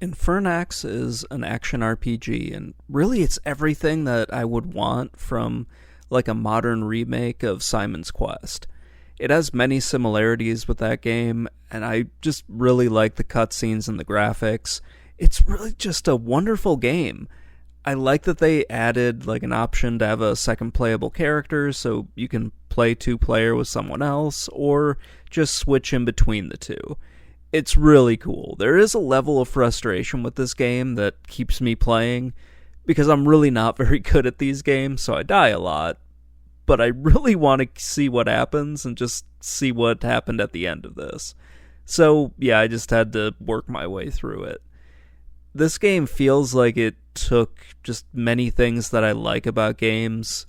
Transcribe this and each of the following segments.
Infernax is an action RPG, and really it's everything that I would want from like a modern remake of Simon's Quest. It has many similarities with that game, and I just really like the cutscenes and the graphics. It's really just a wonderful game. I like that they added like an option to have a second playable character so you can play two player with someone else or just switch in between the two. It's really cool. There is a level of frustration with this game that keeps me playing because I'm really not very good at these games, so I die a lot. But I really want to see what happens and just see what happened at the end of this. So, yeah, I just had to work my way through it. This game feels like it took just many things that I like about games,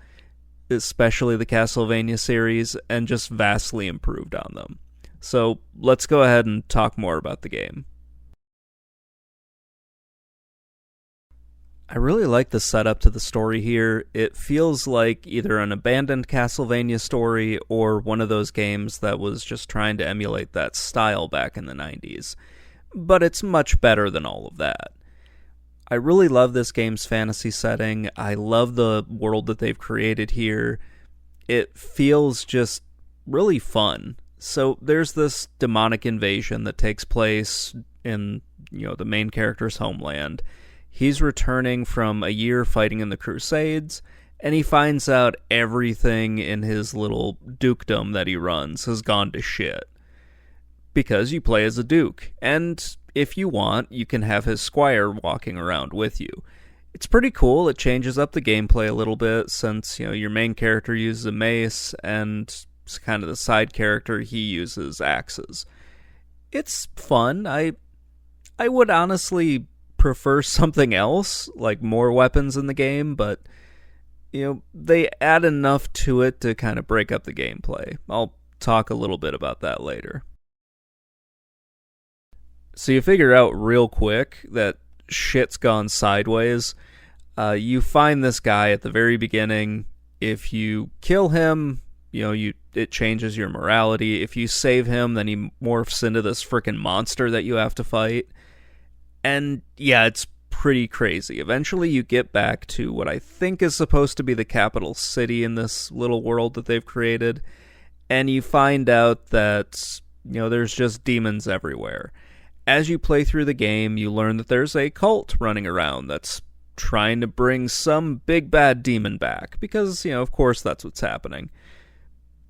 especially the Castlevania series, and just vastly improved on them. So let's go ahead and talk more about the game. I really like the setup to the story here. It feels like either an abandoned Castlevania story or one of those games that was just trying to emulate that style back in the 90s. But it's much better than all of that. I really love this game's fantasy setting. I love the world that they've created here. It feels just really fun. So there's this demonic invasion that takes place in, the main character's homeland. He's returning from a year fighting in the Crusades, and he finds out everything in his little dukedom that he runs has gone to shit. Because you play as a duke, and if you want, you can have his squire walking around with you. It's pretty cool. It changes up the gameplay a little bit since, your main character uses a mace and kind of the side character, he uses axes. It's fun. I would honestly prefer something else, like more weapons in the game, but they add enough to it to kind of break up the gameplay. I'll talk a little bit about that later. So you figure out real quick that shit's gone sideways. You find this guy at the very beginning. If you kill him, it changes your morality. If you save him, then he morphs into this freaking monster that you have to fight. And yeah, it's pretty crazy. Eventually you get back to what I think is supposed to be the capital city in this little world that they've created. And you find out that, there's just demons everywhere. As you play through the game, you learn that there's a cult running around that's trying to bring some big bad demon back. Because, of course that's what's happening.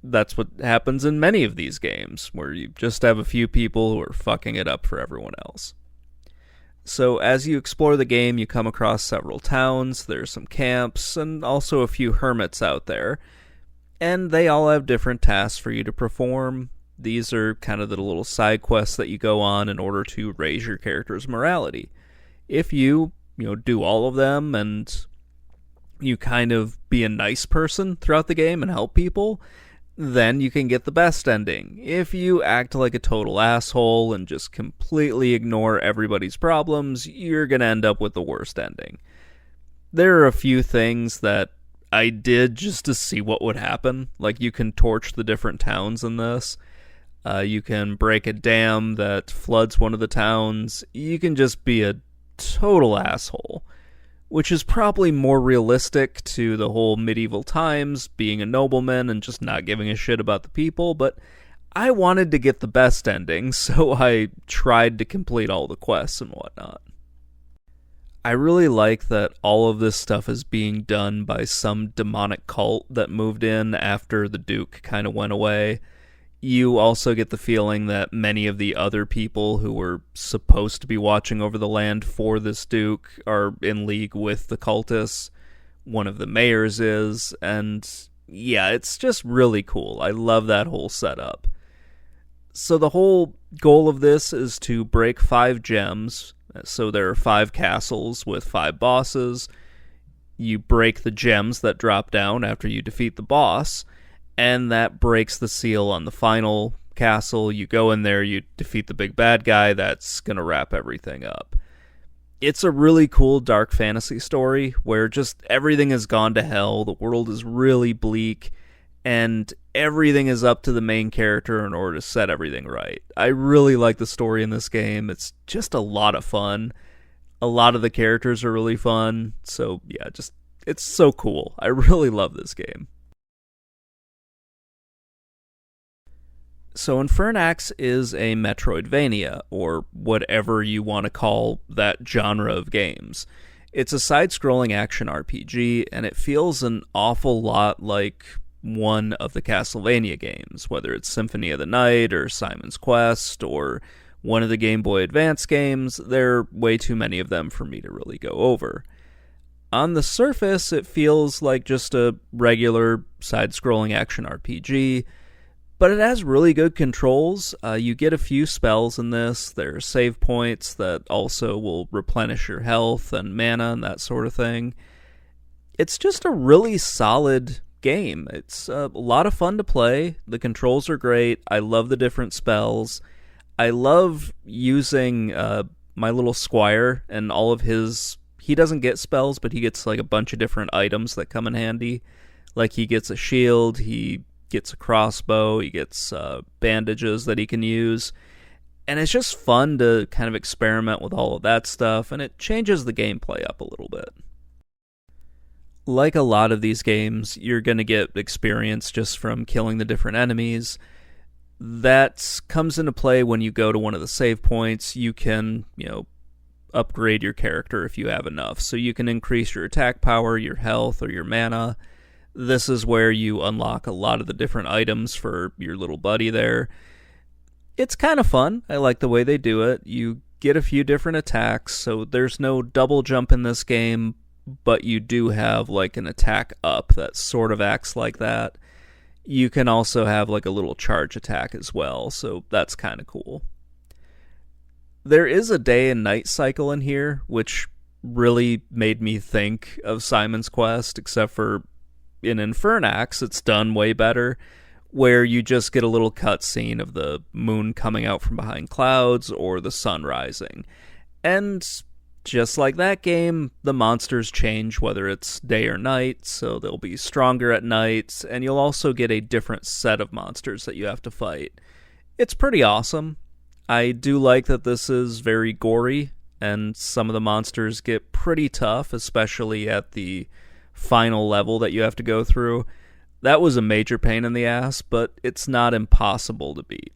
That's what happens in many of these games, where you just have a few people who are fucking it up for everyone else. So as you explore the game, you come across several towns, there's some camps, and also a few hermits out there. And they all have different tasks for you to perform. These are kind of the little side quests that you go on in order to raise your character's morality. If you, do all of them and you kind of be a nice person throughout the game and help people, then you can get the best ending. If you act like a total asshole and just completely ignore everybody's problems, you're going to end up with the worst ending. There are a few things that I did just to see what would happen. Like, you can torch the different towns in this. You can break a dam that floods one of the towns. You can just be a total asshole, which is probably more realistic to the whole medieval times, being a nobleman and just not giving a shit about the people, but I wanted to get the best ending, so I tried to complete all the quests and whatnot. I really like that all of this stuff is being done by some demonic cult that moved in after the Duke kind of went away. You also get the feeling that many of the other people who were supposed to be watching over the land for this Duke are in league with the cultists. One of the mayors is, and yeah, it's just really cool. I love that whole setup. So the whole goal of this is to break 5 gems. So there are 5 castles with 5 bosses. You break the gems that drop down after you defeat the boss, and that breaks the seal on the final castle. You go in there, you defeat the big bad guy, that's gonna wrap everything up. It's a really cool dark fantasy story where just everything has gone to hell, the world is really bleak, and everything is up to the main character in order to set everything right. I really like the story in this game. It's just a lot of fun. A lot of the characters are really fun. So, yeah, just it's so cool. I really love this game. So, Infernax is a Metroidvania, or whatever you want to call that genre of games. It's a side scrolling action RPG, and it feels an awful lot like one of the Castlevania games, whether it's Symphony of the Night or Simon's Quest or one of the Game Boy Advance games. There are way too many of them for me to really go over. On the surface, it feels like just a regular side scrolling action RPG, but it has really good controls. You get a few spells in this. There are save points that also will replenish your health and mana and that sort of thing. It's just a really solid game. It's a lot of fun to play. The controls are great. I love the different spells. I love using my little squire and all of his... He doesn't get spells, but he gets like a bunch of different items that come in handy. Like he gets a shield, he gets a crossbow, he gets bandages that he can use. And it's just fun to kind of experiment with all of that stuff, and it changes the gameplay up a little bit. Like a lot of these games, you're going to get experience just from killing the different enemies. That comes into play when you go to one of the save points. You can, upgrade your character if you have enough. So you can increase your attack power, your health, or your mana. This is where you unlock a lot of the different items for your little buddy there. It's kind of fun. I like the way they do it. You get a few different attacks, so there's no double jump in this game, but you do have like an attack up that sort of acts like that. You can also have like a little charge attack as well, so that's kind of cool. There is a day and night cycle in here, which really made me think of Simon's Quest, except for in Infernax, it's done way better, where you just get a little cutscene of the moon coming out from behind clouds or the sun rising. And just like that game, the monsters change whether it's day or night, so they'll be stronger at night, and you'll also get a different set of monsters that you have to fight. It's pretty awesome. I do like that this is very gory, and some of the monsters get pretty tough, especially at the final level that you have to go through. That was a major pain in the ass, but it's not impossible to beat.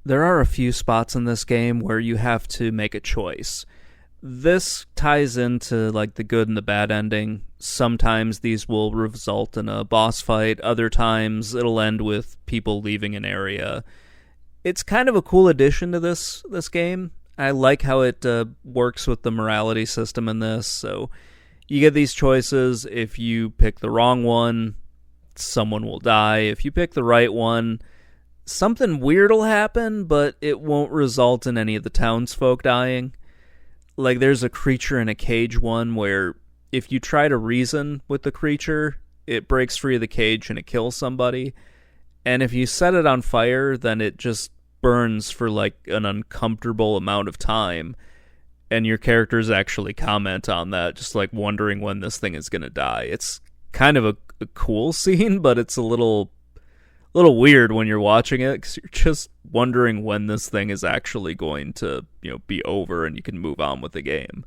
There are a few spots in this game where you have to make a choice. This ties into like the good and the bad ending. Sometimes these will result in a boss fight, other times it'll end with people leaving an area. It's kind of a cool addition to this game. I like how it works with the morality system in this. So you get these choices. If you pick the wrong one, someone will die. If you pick the right one, something weird will happen, but it won't result in any of the townsfolk dying. Like there's a creature in a cage one where if you try to reason with the creature, it breaks free of the cage and it kills somebody. And if you set it on fire, then it just burns for like an uncomfortable amount of time, and your characters actually comment on that, just like wondering when this thing is going to die. It's kind of a cool scene, but it's a little weird when you're watching it because you're just wondering when this thing is actually going to be over and you can move on with the game.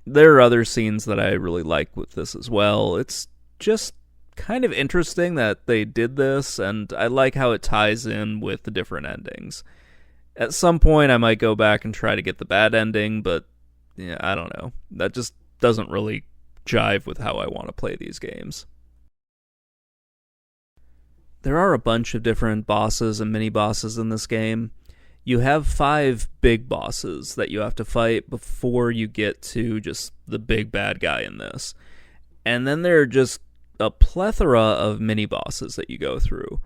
There are other scenes that I really like with this as well. It's just kind of interesting that they did this, and I like how it ties in with the different endings. At some point I might go back and try to get the bad ending, but yeah, I don't know. That just doesn't really jive with how I want to play these games. There are a bunch of different bosses and mini-bosses in this game. You have 5 big bosses that you have to fight before you get to just the big bad guy in this. And then there are just a plethora of mini-bosses that you go through.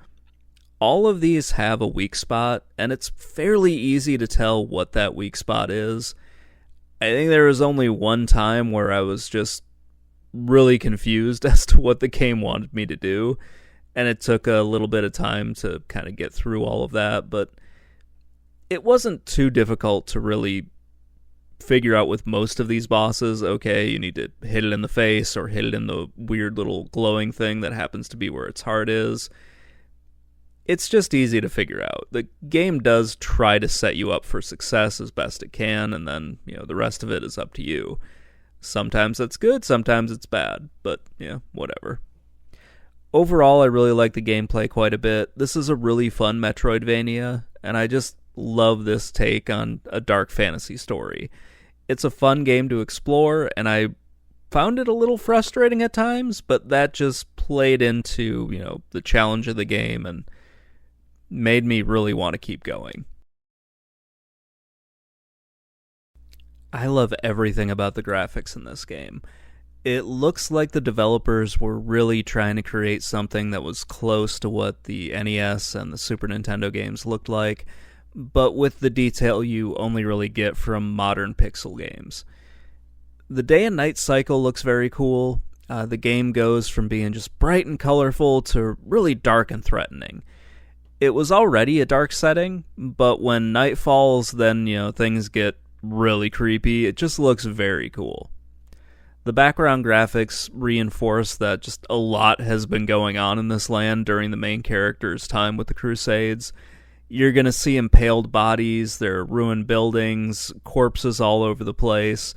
All of these have a weak spot, and it's fairly easy to tell what that weak spot is. I think there was only one time where I was just really confused as to what the game wanted me to do, and it took a little bit of time to kind of get through all of that, but it wasn't too difficult to really figure out with most of these bosses, okay, you need to hit it in the face or hit it in the weird little glowing thing that happens to be where its heart is. It's just easy to figure out. The game does try to set you up for success as best it can, and then, the rest of it is up to you. Sometimes that's good, sometimes it's bad, but, whatever. Overall, I really like the gameplay quite a bit. This is a really fun Metroidvania, and I just love this take on a dark fantasy story. It's a fun game to explore, and I found it a little frustrating at times, but that just played into, the challenge of the game and made me really want to keep going. I love everything about the graphics in this game. It looks like the developers were really trying to create something that was close to what the NES and the Super Nintendo games looked like, but with the detail you only really get from modern pixel games. The day and night cycle looks very cool. The game goes from being just bright and colorful to really dark and threatening. It was already a dark setting, but when night falls, then, things get really creepy. It just looks very cool. The background graphics reinforce that just a lot has been going on in this land during the main character's time with the Crusades. You're going to see impaled bodies, there are ruined buildings, corpses all over the place.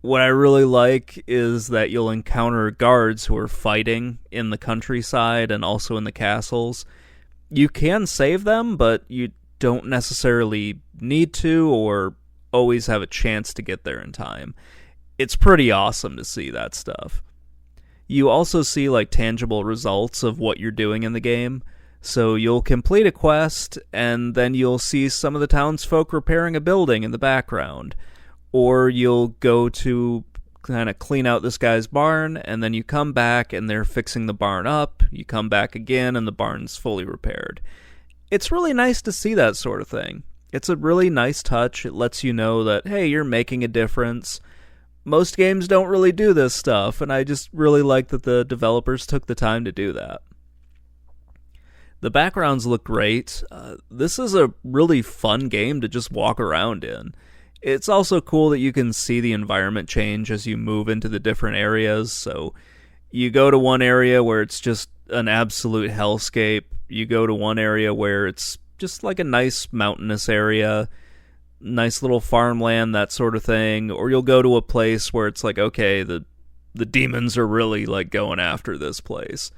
What I really like is that you'll encounter guards who are fighting in the countryside and also in the castles. You can save them, but you don't necessarily need to or always have a chance to get there in time. It's pretty awesome to see that stuff. You also see tangible results of what you're doing in the game. So you'll complete a quest, and then you'll see some of the townsfolk repairing a building in the background. Or you'll go to kind of clean out this guy's barn, and then you come back and they're fixing the barn up. You come back again and the barn's fully repaired. It's really nice to see that sort of thing. It's a really nice touch. It lets you know that, hey, you're making a difference. Most games don't really do this stuff, and I just really like that the developers took the time to do that. The backgrounds look great. This is a really fun game to just walk around in. It's also cool that you can see the environment change as you move into the different areas. So you go to one area where it's just an absolute hellscape. You go to one area where it's just like a nice mountainous area, nice little farmland, that sort of thing. Or you'll go to a place where it's like, okay, the demons are really going after this place.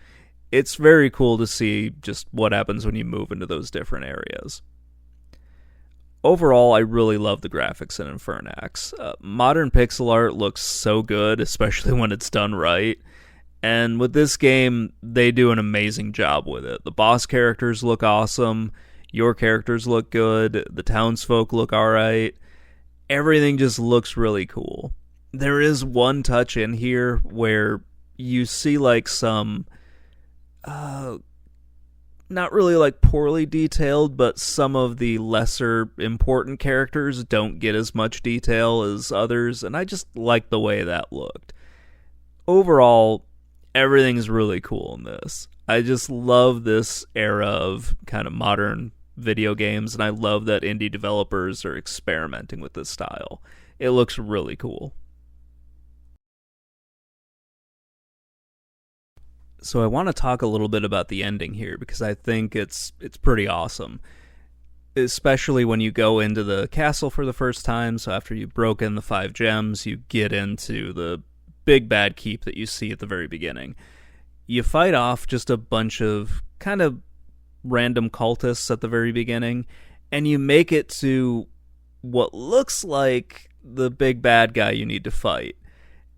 It's very cool to see just what happens when you move into those different areas. Overall, I really love the graphics in Infernax. Modern pixel art looks so good, especially when it's done right. And with this game, they do an amazing job with it. The boss characters look awesome. Your characters look good. The townsfolk look alright. Everything just looks really cool. There is one touch in here where you see some not really poorly detailed, but some of the lesser important characters don't get as much detail as others, and I just like the way that looked. Overall, everything's really cool in this. I just love this era of kind of modern video games, and I love that indie developers are experimenting with this style. It looks really cool. So I want to talk a little bit about the ending here, because I think it's pretty awesome. Especially when you go into the castle for the first time, so after you've broken the 5 gems, you get into the big bad keep that you see at the very beginning. You fight off just a bunch of kind of random cultists at the very beginning, and you make it to what looks like the big bad guy you need to fight.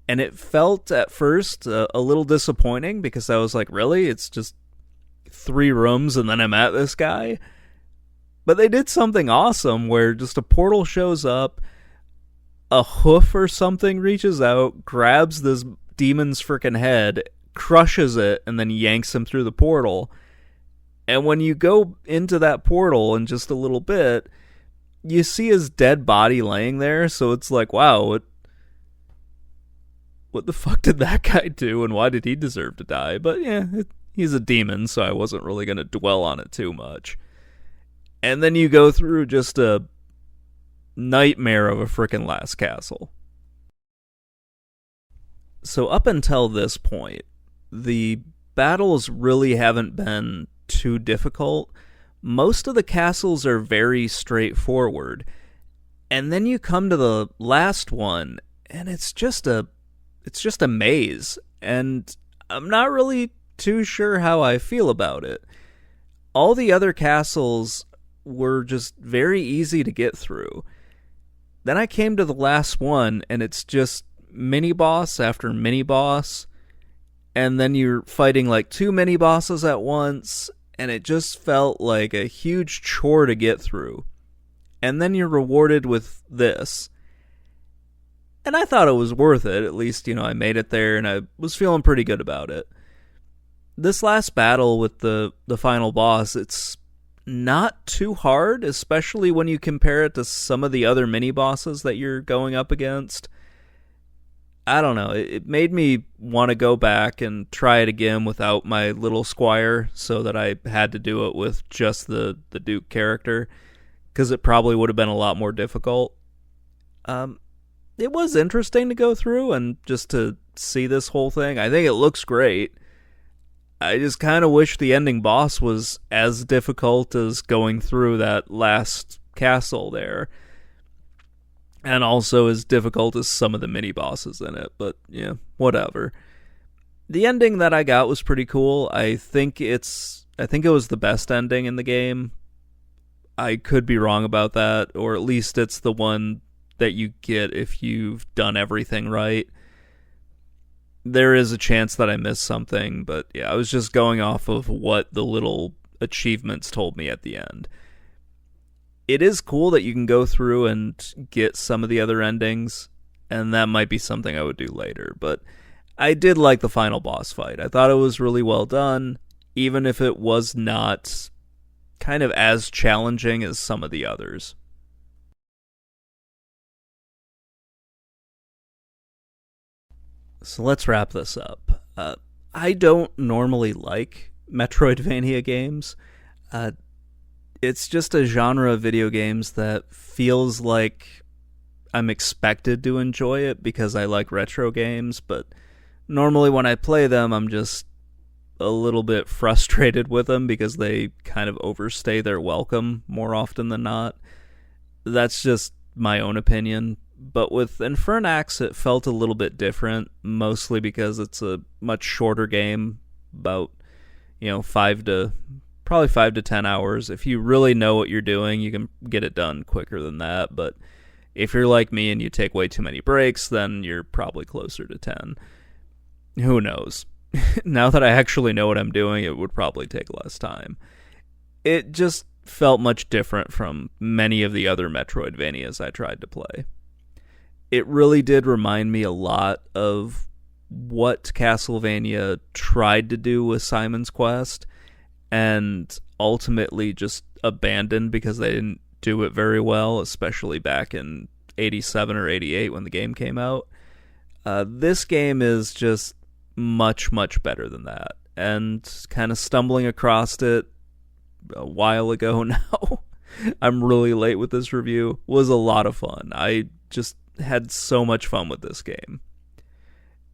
And it felt at first a little disappointing, because I was like, really? It's just 3 rooms and then I'm at this guy? But they did something awesome where just a portal shows up, a hoof or something reaches out, grabs this demon's freaking head, crushes it, and then yanks him through the portal. And when you go into that portal in just a little bit, you see his dead body laying there, so it's like, wow, what the fuck did that guy do, and why did he deserve to die? But yeah, he's a demon, so I wasn't really going to dwell on it too much. And then you go through just a nightmare of a frickin' last castle. So up until this point, the battles really haven't been too difficult. Most of the castles are very straightforward. And then you come to the last one and it's just a maze, and I'm not really too sure how I feel about it. All the other castles were just very easy to get through. Then I came to the last one, and it's just mini boss after mini boss, and then you're fighting like two mini bosses at once, and it just felt like a huge chore to get through. And then you're rewarded with this. And I thought it was worth it. At least, I made it there, and I was feeling pretty good about it. This last battle with the final boss, it's not too hard, especially when you compare it to some of the other mini bosses that you're going up against. I don't know, it made me want to go back and try it again without my little squire, so that I had to do it with just the Duke character, because it probably would have been a lot more difficult. It was interesting to go through and just to see this whole thing. I think it looks great. I just kind of wish the ending boss was as difficult as going through that last castle there. And also as difficult as some of the mini bosses in it. But, yeah, whatever. The ending that I got was pretty cool. I think it was the best ending in the game. I could be wrong about that, or at least it's the one that you get if you've done everything right. There is a chance that I missed something, but yeah, I was just going off of what the little achievements told me at the end. It is cool that you can go through and get some of the other endings, and that might be something I would do later, but I did like the final boss fight. I thought it was really well done, even if it was not kind of as challenging as some of the others. So let's wrap this up. I don't normally like Metroidvania games. It's just a genre of video games that feels like I'm expected to enjoy it because I like retro games, but normally when I play them, I'm just a little bit frustrated with them because they kind of overstay their welcome more often than not. That's just my own opinion. But with Infernax, it felt a little bit different, mostly because it's a much shorter game, about, 5 to 10 hours. If you really know what you're doing, you can get it done quicker than that. But if you're like me and you take way too many breaks, then you're probably closer to 10. Who knows? Now that I actually know what I'm doing, it would probably take less time. It just felt much different from many of the other Metroidvanias I tried to play. It really did remind me a lot of what Castlevania tried to do with Simon's Quest and ultimately just abandoned because they didn't do it very well, especially back in 87 or 88 when the game came out. This game is just much, much better than that. And kind of stumbling across it a while ago now, I'm really late with this review, was a lot of fun. I just had so much fun with this game.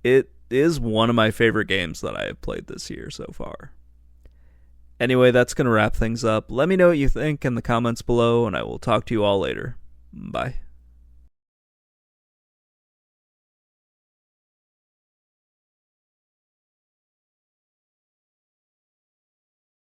It is one of my favorite games that I have played this year so far. Anyway, that's going to wrap things up. Let me know what you think in the comments below, and I will talk to you all later. Bye.